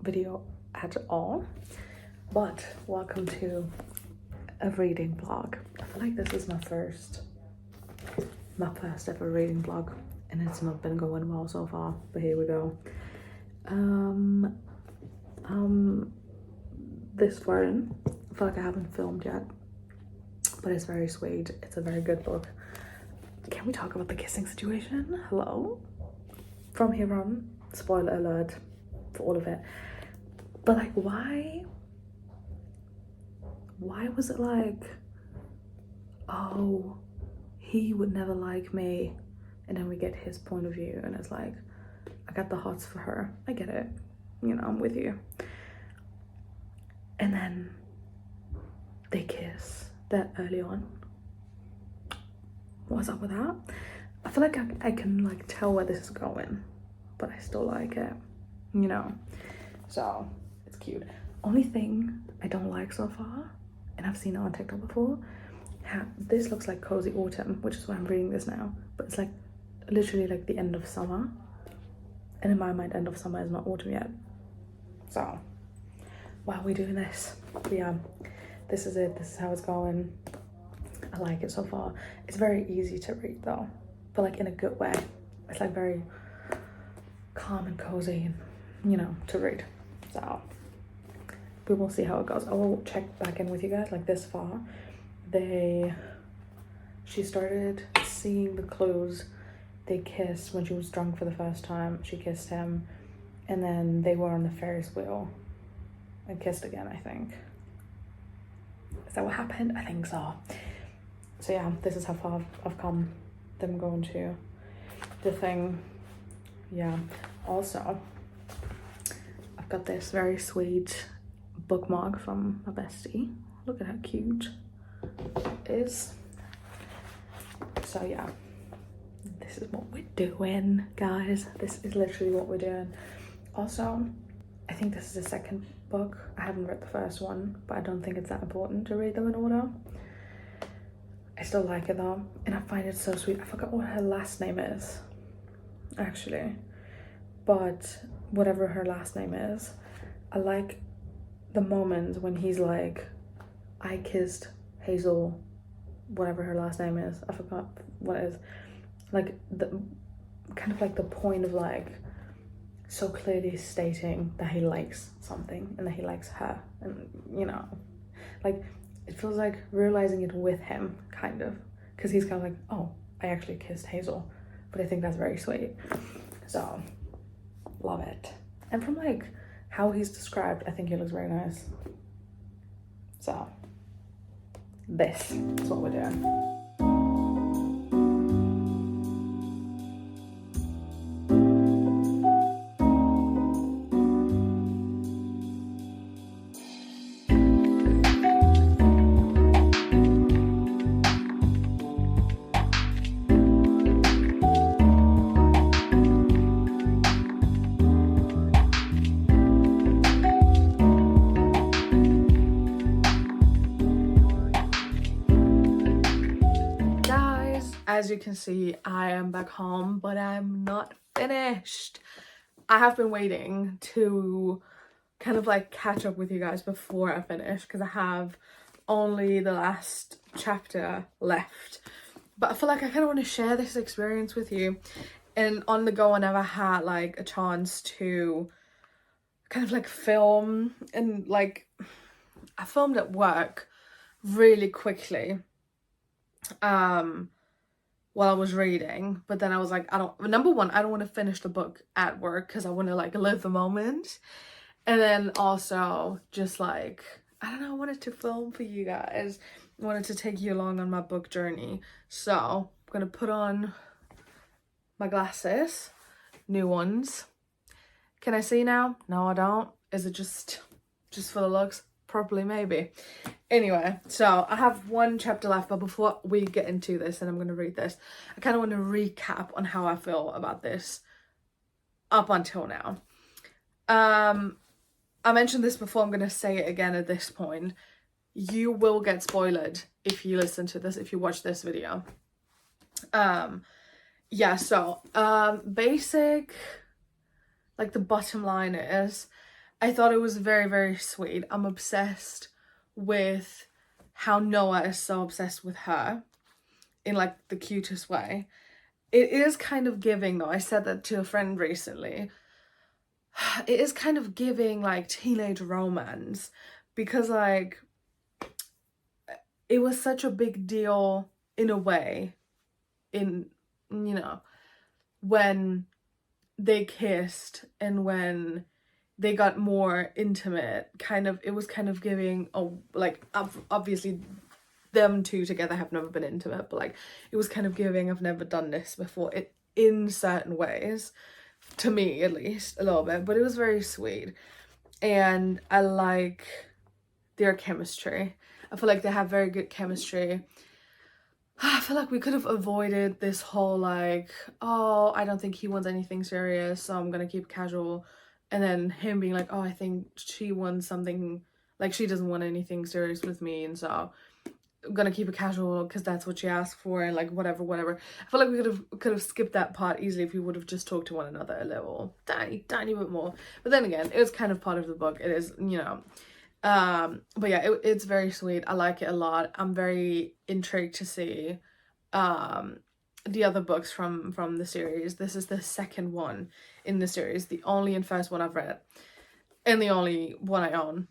video at all, but welcome to a reading vlog. I feel like this is my first ever reading vlog, and it's not been going well so far, but here we go. This version, I feel like I haven't filmed yet, but it's very sweet. It's a very good book. Can we talk about the kissing situation? Hello? From here on, spoiler alert for all of it. But like, why was it like, oh, he would never like me, and then we get his point of view and it's like, I got the hots for her. I get it, you know, I'm with you. And then they kiss that early on. What's up with that? I feel like I can like tell where this is going, but I still like it, you know? So it's cute. Only thing I don't like so far, and I've seen it on TikTok before, this looks like cozy autumn, which is why I'm reading this now, but it's like literally like the end of summer, and in my mind end of summer is not autumn yet. So why are we doing this? But yeah, this is it. This is how it's going. I like it so far. It's very easy to read though, but like in a good way. It's like very calm and cozy, you know, to read. So we will see how it goes. I will check back in with you guys. Like this far, she started seeing the clues. They kissed when she was drunk for the first time. She kissed him, and then they were on the Ferris wheel and kissed again, I think. Is that what happened? I think so. So yeah, this is how far I've come. Them going to the thing. Yeah. Also, I've got this very sweet bookmark from my bestie. Look at how cute it is. So yeah, this is what we're doing, guys. This is literally what we're doing. Also, I think this is the second book. I haven't read the first one, but I don't think it's that important to read them in order. I still like it though, and I find it so sweet. I forgot what her last name is, actually, but whatever her last name is, I like the moment when he's like, I kissed Hazel, whatever her last name is, I forgot what it is, like the kind of like the point of like so clearly stating that he likes something and that he likes her, and you know, like it feels like realizing it with him, kind of, because he's kind of like, oh, I actually kissed Hazel. But I think that's very sweet. So love it. And from like how he's described, I think he looks very nice. So this is what we're doing. As you can see, I am back home, but I'm not finished. I have been waiting to kind of like catch up with you guys before I finish, because I have only the last chapter left. But I feel like I kind of want to share this experience with you. And on the go, I never had like a chance to kind of like film, and like I filmed at work really quickly while I was reading, but then I was like, number one, I don't want to finish the book at work because I want to like live the moment, and then also just like, I don't know, I wanted to film for you guys. I wanted to take you along on my book journey. So I'm gonna put on my glasses, new ones. Can I see now? No, I don't. Is it just for the looks? Probably, maybe. Anyway, so I have one chapter left, but before we get into this and I'm going to read this, I kind of want to recap on how I feel about this up until now. I mentioned this before, I'm going to say it again at this point. You will get spoiled if you listen to this, if you watch this video. Yeah, so basic, like the bottom line is, I thought it was very, very sweet. I'm obsessed with how Noah is so obsessed with her in like the cutest way. It is kind of giving though, I said that to a friend recently, it is kind of giving like teenage romance, because like it was such a big deal in a way, in, you know, when they kissed and when they got more intimate, kind of, it was kind of giving, oh, like obviously them two together have never been intimate, but like it was kind of giving, I've never done this before, it in certain ways, to me at least, a little bit. But it was very sweet, and I like their chemistry. I feel like they have very good chemistry. I feel like we could have avoided this whole like, oh, I don't think he wants anything serious, so I'm gonna keep casual, and then him being like, oh, I think she wants something, like she doesn't want anything serious with me, and so I'm gonna keep it casual because that's what she asked for, and like whatever. I feel like we could have skipped that part easily if we would have just talked to one another a little tiny bit more. But then again, it was kind of part of the book. It is, you know. But yeah, it's very sweet. I like it a lot. I'm very intrigued to see the other books from the series. This is the second one in the series, the only and first one I've read, and the only one I own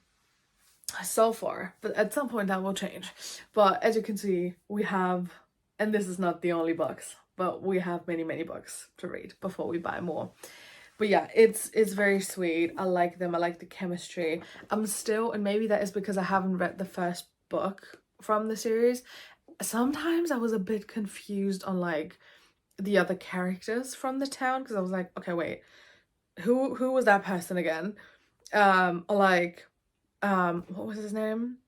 so far, but at some point that will change. But as you can see, we have, and this is not the only books, but we have many books to read before we buy more. But yeah, it's very sweet. I like them. I like the chemistry. I'm still, and maybe that is because I haven't read the first book from the series, sometimes I was a bit confused on like the other characters from the town, because I was like, okay, wait, who was that person again? Like what was his name?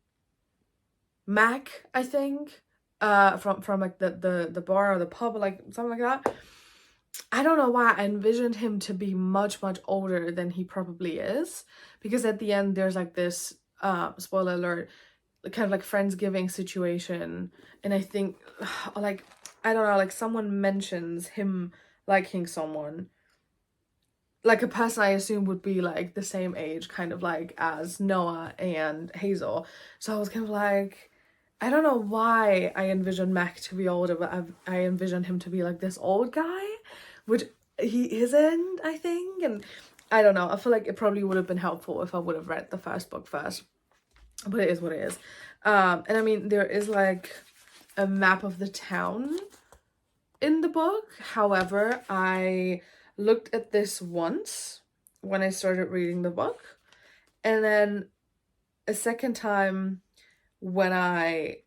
Mac, I think. From like the bar or the pub, or like something like that. I don't know why I envisioned him to be much older than he probably is, because at the end there's like this spoiler alert, kind of like Friendsgiving situation, and I think like, I don't know, like someone mentions him liking someone, like a person I assume would be like the same age, kind of like as Noah and Hazel. So I was kind of like, I don't know why I envisioned Mac to be older, but I envisioned him to be like this old guy, which he isn't, I think. And I don't know, I feel like it probably would have been helpful if I would have read the first book first, but it is what it is. And I mean, there is like a map of the town in the book. However, I looked at this once when I started reading the book, and then a second time when I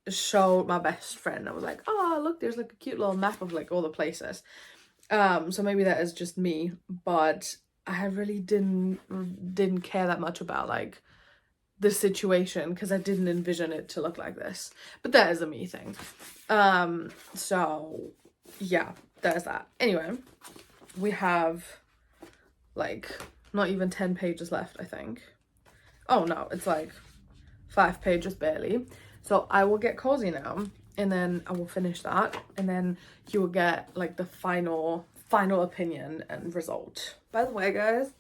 showed my best friend. I was like, oh look, there's like a cute little map of like all the places. So maybe that is just me, but I really didn't care that much about like the situation, because I didn't envision it to look like this. But that is a me thing. So yeah, there's that. Anyway, we have like not even 10 pages left, I think. Oh no, it's like 5 pages barely. So I will get cozy now, and then I will finish that, and then you will get like the final opinion and result. By the way, guys,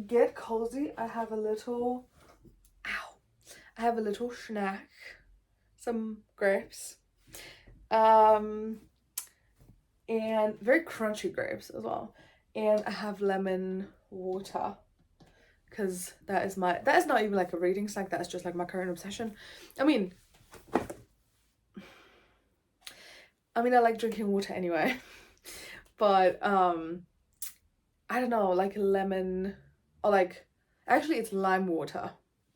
get cozy. I have a little snack, some grapes, and very crunchy grapes as well, and I have lemon water, because that is not even like a reading snack, that's just like my current obsession. I mean I like drinking water anyway, but I don't know, like lemon, or like, actually it's lime water,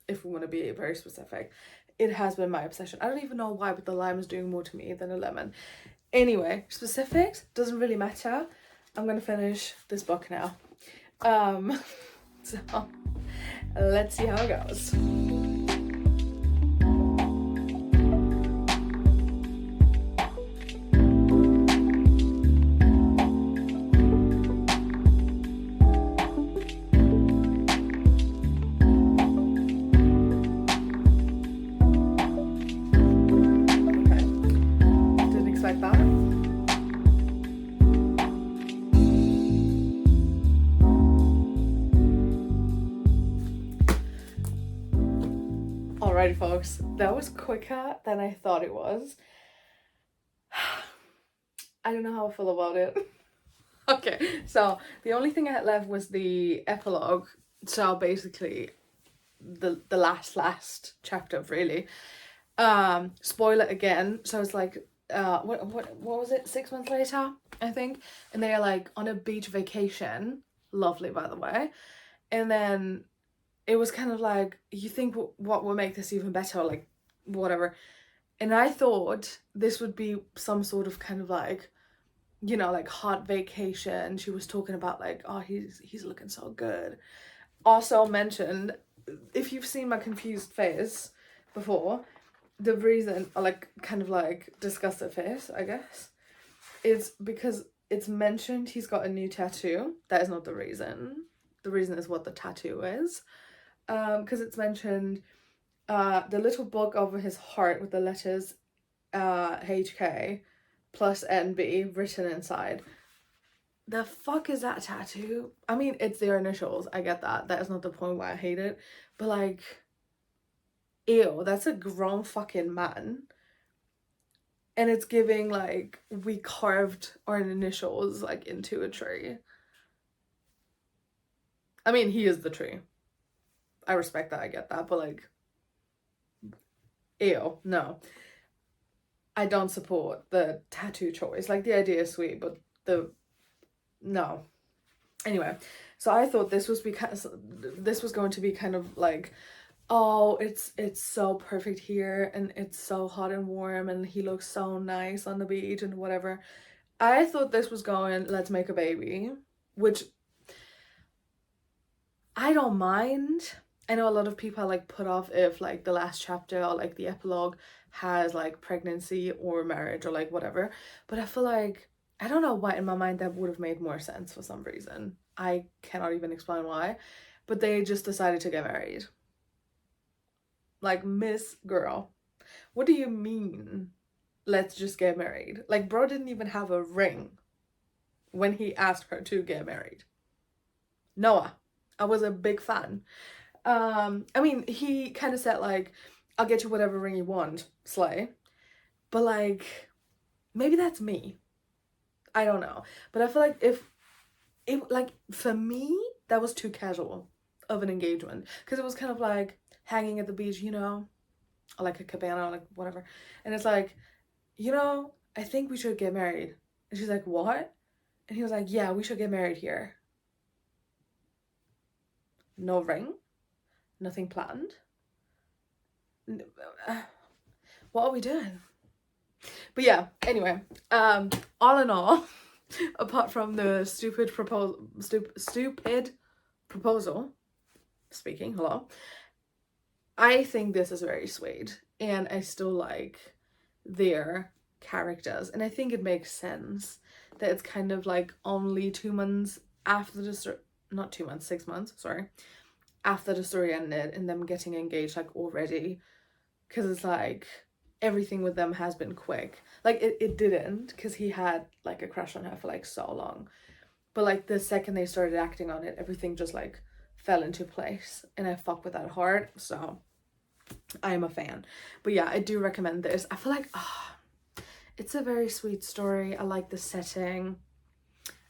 if we want to be very specific. It has been my obsession. I don't even know why, but the lime is doing more to me than a lemon. Anyway, specifics doesn't really matter. I'm gonna finish this book now. So let's see how it goes. Alrighty, folks, that was quicker than I thought it was. I don't know how I feel about it. Okay, so the only thing I had left was the epilogue. So basically, the last chapter, really. Spoiler again. So it's like, what was it? 6 months later, I think, and they are like on a beach vacation. Lovely, by the way. And then it was kind of like, you think what will make this even better, like whatever. And I thought this would be some sort of kind of like, you know, like hot vacation. She was talking about like, oh, he's looking so good. Also mentioned, if you've seen my confused face before, the reason, or like kind of like disgusted face, I guess, is because it's mentioned he's got a new tattoo. That is not the reason. The reason is what the tattoo is. Because it's mentioned the little book over his heart with the letters HK plus NB written inside. The fuck is that tattoo? I mean, it's their initials. I get that. That is not the point why I hate it. But like, ew, that's a grown fucking man. And it's giving like, we carved our initials like into a tree. I mean, he is the tree. I respect that, I get that, but like, ew, no. I don't support the tattoo choice. Like, the idea is sweet, but no. Anyway, so I thought this was going to be kind of like, oh, it's so perfect here, and it's so hot and warm, and he looks so nice on the beach and whatever. I thought this was going, let's make a baby, which I don't mind. I know a lot of people are like put off if like the last chapter or like the epilogue has like pregnancy or marriage or like whatever, but I feel like, I don't know why in my mind that would have made more sense for some reason. I cannot even explain why, but they just decided to get married. Like, Miss Girl, what do you mean let's just get married? Like, bro didn't even have a ring when he asked her to get married. Noah, I was a big fan. I mean, he kind of said like, I'll get you whatever ring you want, slay. But like, maybe that's me. I don't know. But I feel like if it, like, for me, that was too casual of an engagement. Because it was kind of like hanging at the beach, you know, or like a cabana or like whatever. And it's like, you know, I think we should get married. And she's like, what? And he was like, yeah, we should get married here. No ring. Nothing planned. What are we doing? But yeah, anyway, all in all, apart from the stupid proposal, speaking, hello, I think this is very sweet, and I still like their characters, and I think it makes sense that it's kind of like only 2 months after the story, not 2 months, 6 months, sorry, after the story ended, and them getting engaged like already, because it's like everything with them has been quick. Like, it didn't, because he had like a crush on her for like so long, but like the second they started acting on it, everything just like fell into place, and I fuck with that hard, so I am a fan. But yeah, I do recommend this. I feel like it's a very sweet story. I like the setting.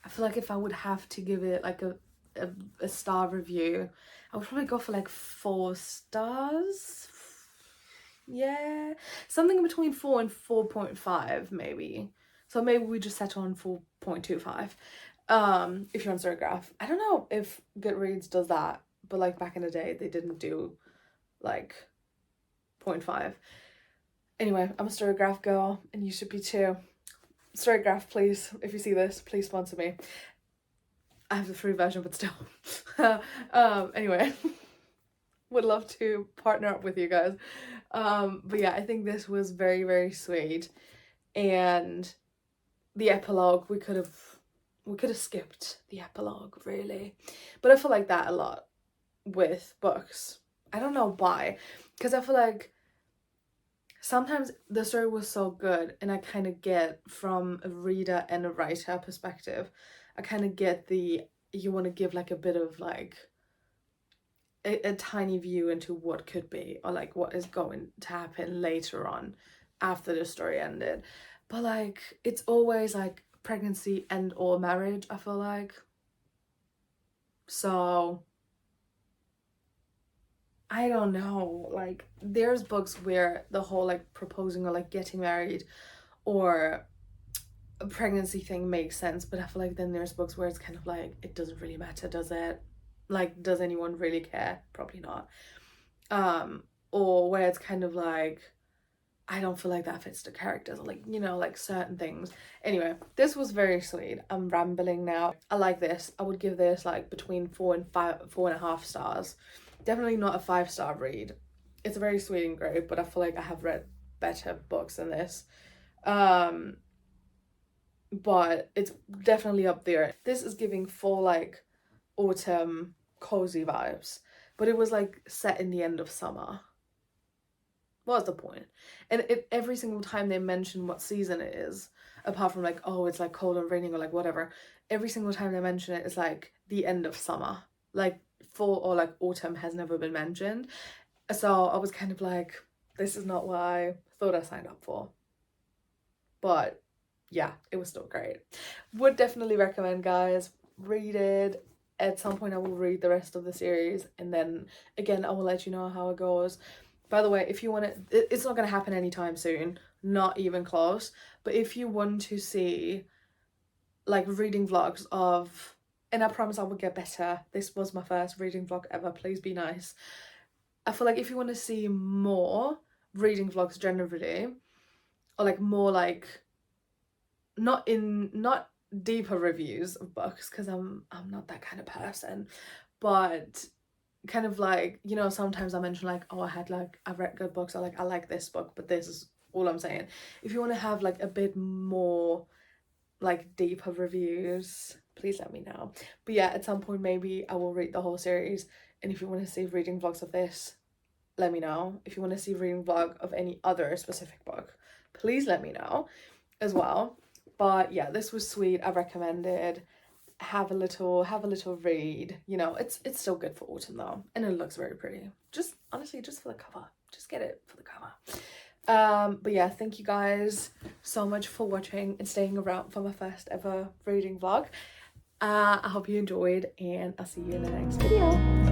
I feel like if I would have to give it like a star review, I would probably go for like 4 stars. Yeah, something between 4 and 4.5 maybe. So maybe we just settle on 4.25. If you're on Storygraph. I don't know if Goodreads does that, but like back in the day they didn't do like 0.5. Anyway, I'm a Storygraph girl, and you should be too. Storygraph, please, if you see this, please sponsor me. I have the free version, but still. Anyway, would love to partner up with you guys. But yeah, I think this was very, very sweet, and the epilogue, we could have skipped the epilogue, really, but I feel like that a lot with books. I don't know why, because I feel like sometimes the story was so good, and I kind of get, from a reader and a writer perspective, I kind of get you want to give like a bit of like a tiny view into what could be, or like what is going to happen later on after the story ended. But like it's always like pregnancy and or marriage, I feel like. So I don't know, like there's books where the whole like proposing or like getting married or a pregnancy thing makes sense, but I feel like then there's books where it's kind of like it doesn't really matter, does it? Like, does anyone really care? Probably not. Or where it's kind of like I don't feel like that fits the characters, or like, you know, like certain things. Anyway, this was very sweet. I'm rambling now. I like this. I would give this like between 4.5 stars. Definitely not a 5-star read. It's very sweet and great, but I feel like I have read better books than this. But it's definitely up there. This is giving full like autumn cozy vibes, but it was like set in the end of summer. What's the point? And every single time they mention what season it is, apart from like, oh, it's like cold and raining or like whatever, every single time they mention it, it's like the end of summer. Like fall or like autumn has never been mentioned. So I was kind of like, this is not what I thought I signed up for. But yeah, it was still great. Would definitely recommend, guys. Read it. At some point I will read the rest of the series, and then again I will let you know how it goes. By the way, if you want to, it's not going to happen anytime soon, not even close, but if you want to see like reading vlogs of, and I promise I will get better, this was my first reading vlog ever, please be nice. I feel like if you want to see more reading vlogs generally, or like more like not deeper reviews of books, because I'm not that kind of person, but kind of like, you know, sometimes I mention like, oh, I've read good books, or like I like this book, but this is all I'm saying. If you want to have like a bit more like deeper reviews, please let me know. But yeah, at some point maybe I will read the whole series, and if you want to see reading vlogs of this, let me know. If you want to see reading vlog of any other specific book, please let me know as well. But yeah, this was sweet. I recommend it. Have a little read. You know, it's still good for autumn though, and it looks very pretty. Just honestly, just for the cover, just get it for the cover. But yeah, thank you guys so much for watching and staying around for my first ever reading vlog. I hope you enjoyed, and I'll see you in the next video.